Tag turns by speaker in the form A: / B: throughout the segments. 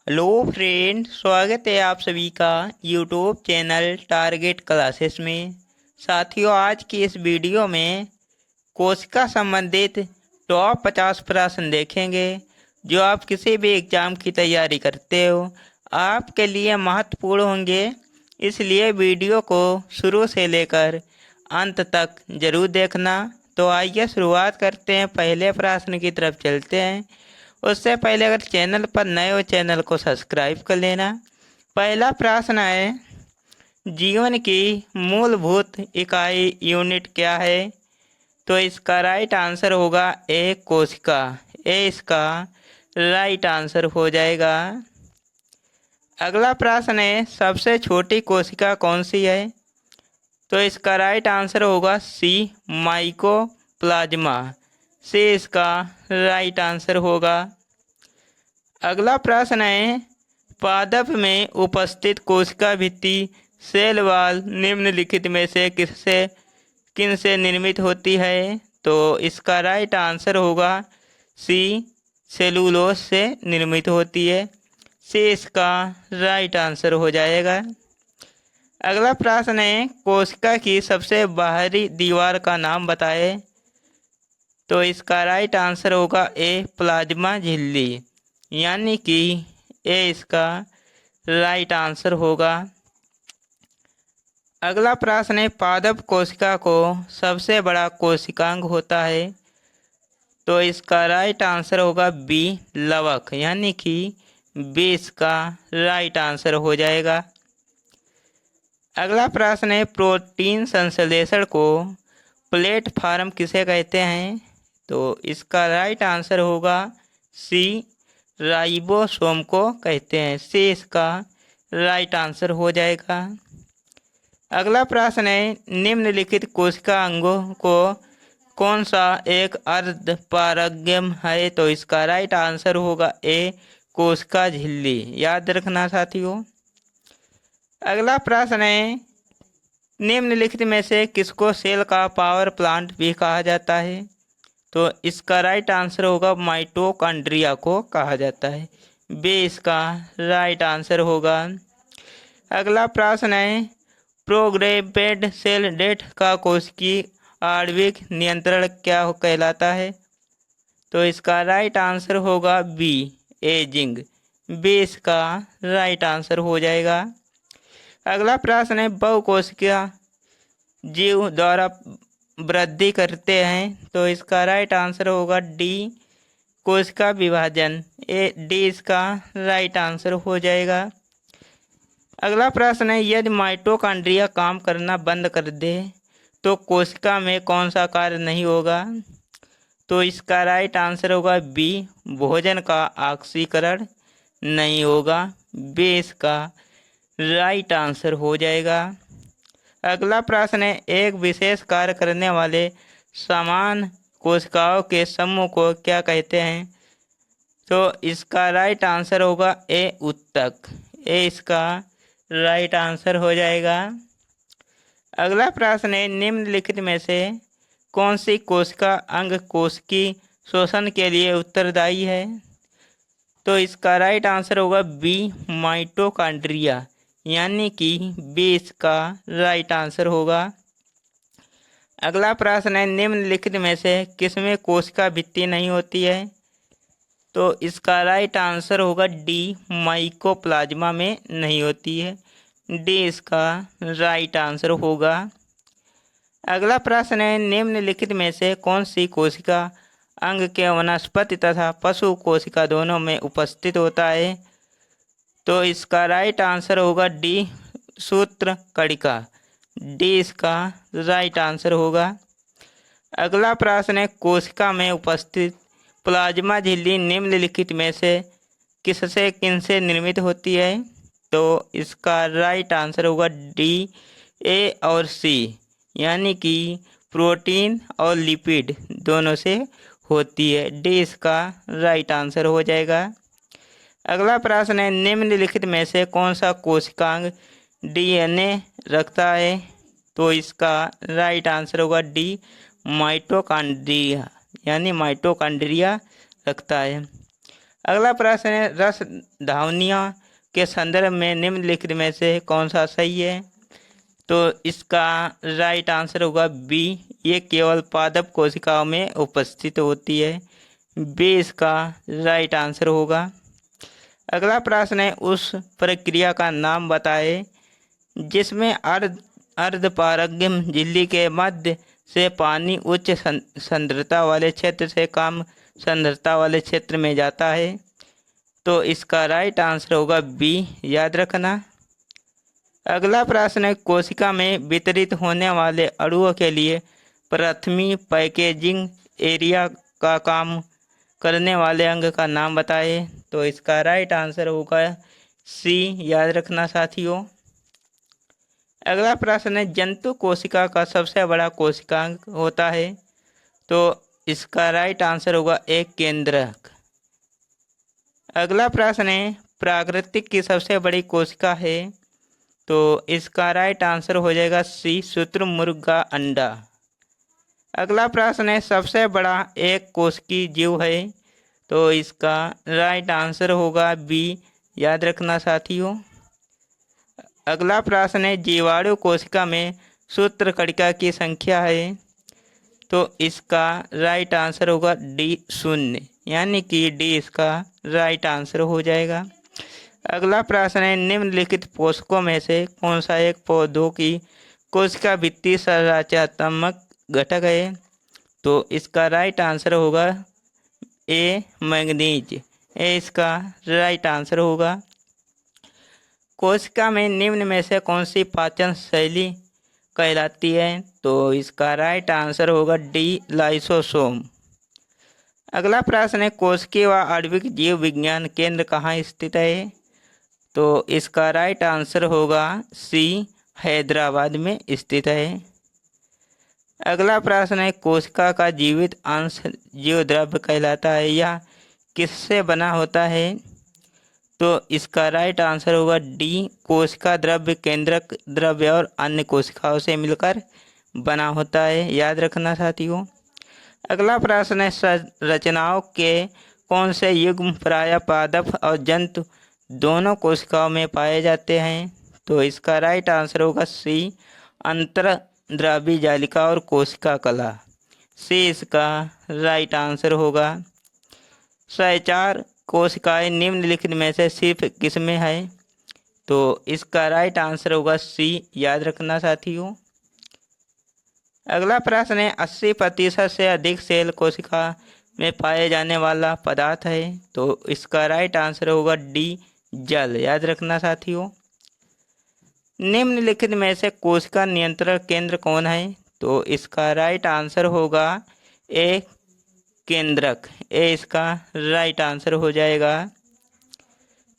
A: Hello friend, स्वागत है आप सभी का यूट्यूब चैनल टारगेट क्लासेस में। साथियों, आज की इस वीडियो में कोशिका संबंधित टॉप 50 प्रश्न देखेंगे जो आप किसी भी एग्जाम की तैयारी करते हो आपके लिए महत्वपूर्ण होंगे। इसलिए वीडियो को शुरू से लेकर अंत तक जरूर देखना। तो आइए शुरुआत करते हैं, पहले प्रश्न की तरफ चलते हैं। उससे पहले अगर चैनल पर नए हो चैनल को सब्सक्राइब कर लेना। पहला प्रश्न है, जीवन की मूलभूत इकाई यूनिट क्या है? तो इसका राइट आंसर होगा ए कोशिका। ए इसका राइट आंसर हो जाएगा। अगला प्रश्न है, सबसे छोटी कोशिका कौन सी है? तो इसका राइट आंसर होगा सी माइकोप्लाज्मा। सी इसका राइट आंसर होगा। अगला प्रश्न है, पादप में उपस्थित कोशिका भित्ति सेल वॉल निम्नलिखित में से किन से निर्मित होती है? तो इसका राइट आंसर होगा सी सेलुलोज से निर्मित होती है। सी इसका राइट आंसर हो जाएगा। अगला प्रश्न है, कोशिका की सबसे बाहरी दीवार का नाम बताएं। तो इसका राइट आंसर होगा ए प्लाज्मा झिल्ली, यानी कि ए इसका राइट आंसर होगा। अगला प्रश्न है, पादप कोशिका को सबसे बड़ा कोशिकांग होता है। तो इसका राइट आंसर होगा बी लवक, यानी कि बी इसका राइट आंसर हो जाएगा। अगला प्रश्न है, प्रोटीन संश्लेषण को प्लेटफार्म किसे कहते हैं? तो इसका राइट आंसर होगा सी राइबोसोम को कहते हैं। सी इसका राइट आंसर हो जाएगा। अगला प्रश्न है, निम्नलिखित कोशिका अंगों को कौन सा एक अर्धपारगम्य है? तो इसका राइट आंसर होगा ए कोशिका झिल्ली। याद रखना साथियों। अगला प्रश्न है, निम्नलिखित में से किसको सेल का पावर प्लांट भी कहा जाता है? तो इसका राइट आंसर होगा माइटोकॉन्ड्रिया को कहा जाता है। बी इसका राइट आंसर होगा। अगला प्रश्न है, प्रोग्रेडेड सेल डेथ का कोशिकीय आणविक नियंत्रण क्या कहलाता है? तो इसका राइट आंसर होगा बी एजिंग। बी इसका राइट आंसर हो जाएगा। अगला प्रश्न है, बहुकोशिकीय जीव द्वारा वृद्धि करते हैं। तो इसका राइट आंसर होगा डी कोशिका विभाजन। ए डी इसका राइट आंसर हो जाएगा। अगला प्रश्न है, यदि माइटोकॉन्ड्रिया काम करना बंद कर दे तो कोशिका में कौन सा कार्य नहीं होगा? तो इसका राइट आंसर होगा बी भोजन का ऑक्सीकरण नहीं होगा। बी इसका राइट आंसर हो जाएगा। अगला प्रश्न है, एक विशेष कार्य करने वाले समान कोशिकाओं के समूह को क्या कहते हैं? तो इसका राइट आंसर होगा ए उत्तक। ए इसका राइट आंसर हो जाएगा। अगला प्रश्न है, निम्नलिखित में से कौन सी कोशिका अंग कोशिकीय शोषण के लिए उत्तरदायी है? तो इसका राइट आंसर होगा बी माइटोकॉन्ड्रिया, यानी कि बी इसका राइट आंसर होगा। अगला प्रश्न है, निम्नलिखित में से किसमें कोशिका भित्ति नहीं होती है? तो इसका राइट आंसर होगा डी माइकोप्लाज्मा में नहीं होती है। डी इसका राइट आंसर होगा। अगला प्रश्न है, निम्नलिखित में से कौन सी कोशिका अंग के वनस्पति तथा पशु कोशिका दोनों में उपस्थित होता है? तो इसका राइट आंसर होगा डी सूत्र कणिका। डी इसका राइट आंसर होगा। अगला प्रश्न है, कोशिका में उपस्थित प्लाज्मा झिल्ली निम्नलिखित में से किनसे निर्मित होती है? तो इसका राइट आंसर होगा डी ए और सी, यानी कि प्रोटीन और लिपिड दोनों से होती है। डी इसका राइट आंसर हो जाएगा। अगला प्रश्न है, निम्नलिखित में से कौन सा कोशिकांग डीएनए रखता है? तो इसका राइट आंसर होगा डी माइटोकॉन्ड्रिया, यानी माइटोकॉन्ड्रिया रखता है। अगला प्रश्न है, रस धावनिया के संदर्भ में निम्नलिखित में से कौन सा सही है? तो इसका राइट आंसर होगा बी, ये केवल पादप कोशिकाओं में उपस्थित होती है। बी इसका राइट आंसर होगा। अगला प्रश्न है, उस प्रक्रिया का नाम बताएं जिसमें अर्धपारगम झिल्ली के मध्य से पानी उच्च सांद्रता वाले क्षेत्र से कम सांद्रता वाले क्षेत्र में जाता है। तो इसका राइट आंसर होगा बी, याद रखना। अगला प्रश्न है, कोशिका में वितरित होने वाले अणुओं के लिए प्राथमिक पैकेजिंग एरिया का काम करने वाले अंग का नाम बताएं। तो इसका राइट आंसर होगा सी, याद रखना साथियों। अगला प्रश्न है, जंतु कोशिका का सबसे बड़ा कोशिकांग होता है। तो इसका राइट आंसर होगा ए, केंद्रक। अगला प्रश्न है, प्राकृतिक की सबसे बड़ी कोशिका है। तो इसका राइट आंसर हो जाएगा सी, शुतुरमुर्ग का अंडा। अगला प्रश्न है, सबसे बड़ा एक कोशिकीय जीव है। तो इसका राइट आंसर होगा बी, याद रखना साथियों। अगला प्रश्न है, जीवाणु कोशिका में सूत्रकणिका की संख्या है। तो इसका राइट आंसर होगा डी, 0, यानी कि डी इसका राइट आंसर हो जाएगा। अगला प्रश्न है, निम्नलिखित पोषकों में से कौन सा एक पौधों की कोशिका भित्ति संरचनात्मक घटक है? तो इसका राइट आंसर होगा ए, मैंगनीज। ए इसका राइट आंसर होगा। कोशिका में निम्न में से कौन सी पाचन शैली कहलाती है? तो इसका राइट आंसर होगा डी, लाइसोसोम। अगला प्रश्न है, कोशिकीय व आणविक जीव विज्ञान केंद्र कहाँ स्थित है? तो इसका राइट आंसर होगा सी, हैदराबाद में स्थित है। अगला प्रश्न है, कोशिका का जीवित अंश जीव द्रव्य कहलाता है, यह किससे बना होता है? तो इसका राइट आंसर होगा डी, कोशिका द्रव्य केंद्रक द्रव्य और अन्य कोशिकाओं से मिलकर बना होता है, याद रखना साथियों। अगला प्रश्न है, संरचनाओं के कौन से युग्म प्रायः पादप और जंतु दोनों कोशिकाओं में पाए जाते हैं? तो इसका राइट आंसर होगा सी, अंतर्द्रव्यी जालिका और कोशिका कला। सी इसका राइट आंसर होगा। 104 कोशिकाएं निम्नलिखित में से सिर्फ किसमें है? तो इसका राइट आंसर होगा सी, याद रखना साथियों। अगला प्रश्न है, 80% से अधिक सेल कोशिका में पाए जाने वाला पदार्थ है। तो इसका राइट आंसर होगा डी, जल, याद रखना साथियों। निम्नलिखित में से कोशिका नियंत्रण केंद्र कौन है? तो इसका राइट आंसर होगा ए, केंद्रक। ए इसका राइट आंसर हो जाएगा।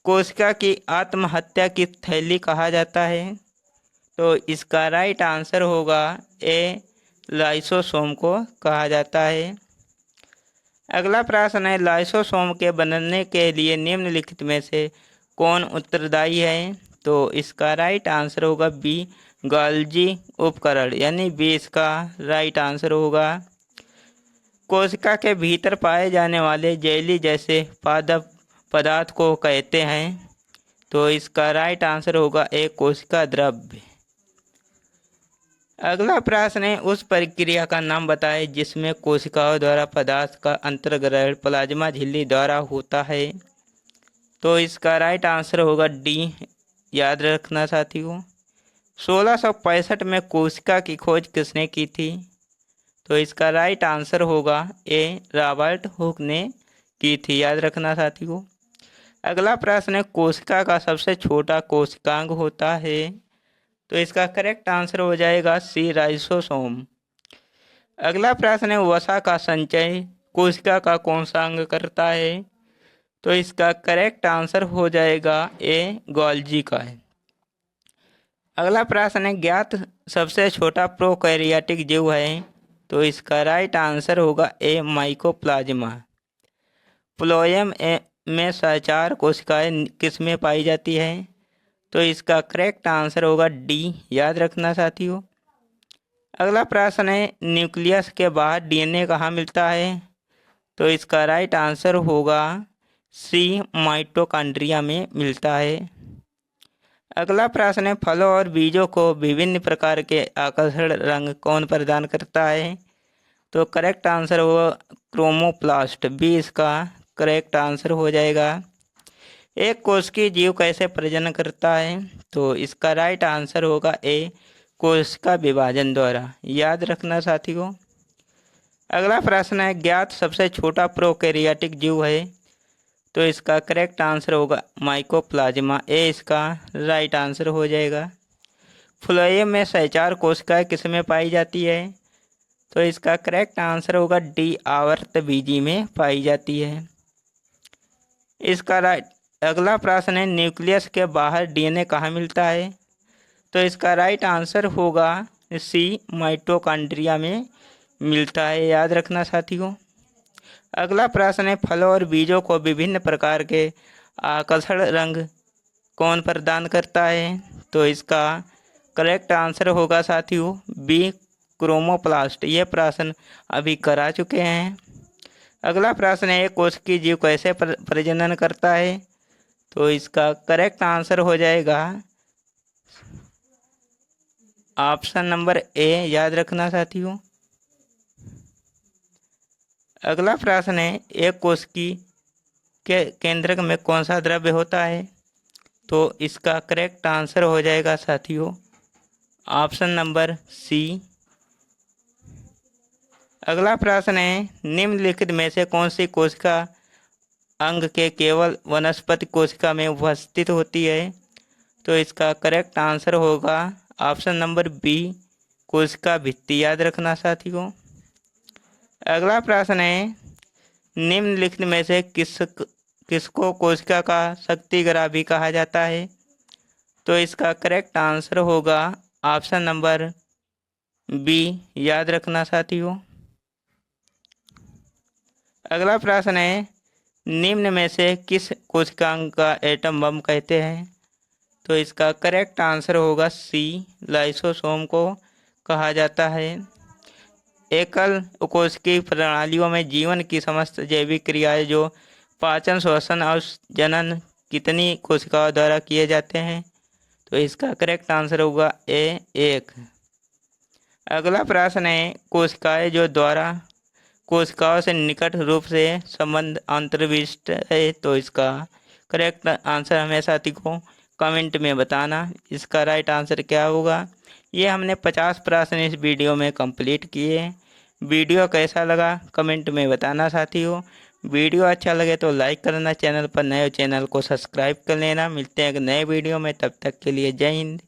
A: कोशिका की आत्महत्या की थैली कहा जाता है। तो इसका राइट आंसर होगा ए, लाइसोसोम को कहा जाता है। अगला प्रश्न है, लाइसोसोम के बनने के लिए निम्नलिखित में से कौन उत्तरदायी है? तो इसका राइट आंसर होगा बी, गोल्जी उपकरण, यानी बी इसका राइट आंसर होगा। कोशिका के भीतर पाए जाने वाले जेली जैसे पादप पदार्थ को कहते हैं। तो इसका राइट आंसर होगा ए, कोशिका द्रव्य। अगला प्रश्न है, उस प्रक्रिया का नाम बताएं जिसमें कोशिकाओं द्वारा पदार्थ का अंतर्ग्रहण प्लाज्मा झिल्ली द्वारा होता है। तो इसका राइट आंसर होगा डी, याद रखना साथियों। 1665 में कोशिका की खोज किसने की थी? तो इसका राइट आंसर होगा ए, रॉबर्ट हुक ने की थी, याद रखना साथियों। अगला प्रश्न है, कोशिका का सबसे छोटा कोशिकांग होता है। तो इसका करेक्ट आंसर हो जाएगा सी, राइसोसोम। अगला प्रश्न है, वसा का संचय कोशिका का कौन सा अंग करता है? तो इसका करेक्ट आंसर हो जाएगा ए, गोल्जी का है। अगला प्रश्न है, ज्ञात सबसे छोटा प्रोकैरियोटिक जीव है। तो इसका राइट आंसर होगा ए, माइकोप्लाज्मा। फ्लोएम में 104 कोशिकाएं किस में पाई जाती है? तो इसका करेक्ट आंसर होगा डी, याद रखना साथियों। अगला प्रश्न है, न्यूक्लियस के बाहर डीएनए कहाँ मिलता है? तो इसका राइट आंसर होगा सी माइटोकॉन्ड्रिया में मिलता है। अगला प्रश्न है, फलों और बीजों को विभिन्न प्रकार के आकर्षण रंग कौन प्रदान करता है? तो करेक्ट आंसर होगा क्रोमोप्लास्ट, बी इसका करेक्ट आंसर हो जाएगा। एक कोशिकीय जीव कैसे प्रजनन करता है? तो इसका राइट आंसर होगा ए, कोशिका विभाजन द्वारा। याद रखना साथियों। अगला प्रश्न है, ज्ञात सबसे छोटा प्रोकैरियोटिक जीव है? तो इसका करेक्ट आंसर होगा माइकोप्लाज्मा, ए इसका राइट आंसर हो जाएगा। फ्लोएम में सहचार कोशिकाएं किसमें पाई जाती है? तो इसका करेक्ट आंसर होगा डी, आवर्तबीजी में पाई जाती है। इसका राइट अगला प्रश्न है, न्यूक्लियस के बाहर डीएनए कहाँ मिलता है? तो इसका राइट आंसर होगा सी, माइटोकॉन्ड्रिया में मिलता है। याद रखना साथियों। अगला प्रश्न है, फलों और बीजों को विभिन्न प्रकार के आकर्षण रंग कौन प्रदान करता है? तो इसका करेक्ट आंसर होगा साथियों बी, क्रोमोप्लास्ट। ये प्रश्न अभी करा चुके हैं। अगला प्रश्न है, कोशिकीय जीव कैसे प्रजनन करता है? तो इसका करेक्ट आंसर हो जाएगा ऑप्शन नंबर ए। याद रखना साथियों। अगला प्रश्न है, एक कोशिकी के केंद्रक में कौन सा द्रव्य होता है? तो इसका करेक्ट आंसर हो जाएगा साथियों ऑप्शन नंबर सी। अगला प्रश्न है, निम्नलिखित में से कौन सी कोशिका अंग के केवल वनस्पति कोशिका में उपस्थित होती है? तो इसका करेक्ट आंसर होगा ऑप्शन नंबर बी, कोशिका भित्ति। याद रखना साथियों। अगला प्रश्न है, निम्नलिखित में से किसको कोशिका का शक्तिग्राह भी कहा जाता है? तो इसका करेक्ट आंसर होगा ऑप्शन नंबर बी। याद रखना साथियों। अगला प्रश्न है, निम्न में से किस कोशिकांग का एटम बम कहते हैं? तो इसका करेक्ट आंसर होगा सी, लाइसोसोम को कहा जाता है। एकल कोशिकीय प्रणालियों में जीवन की समस्त जैविक क्रियाएं जो पाचन, श्वसन और जनन कितनी कोशिकाओं द्वारा किए जाते हैं? तो इसका करेक्ट आंसर होगा ए, एक। अगला प्रश्न है, कोशिकाएं जो द्वारा कोशिकाओं से निकट रूप से संबंध अंतर्विष्ट है? तो इसका करेक्ट आंसर हमें साथी को कमेंट में बताना। इसका राइट आंसर क्या होगा? ये हमने 50 प्रश्न इस वीडियो में कंप्लीट किए। वीडियो कैसा लगा कमेंट में बताना साथियों। वीडियो अच्छा लगे तो लाइक करना, चैनल पर नए हो चैनल को सब्सक्राइब कर लेना। मिलते हैं एक नए वीडियो में, तब तक के लिए जय हिंद।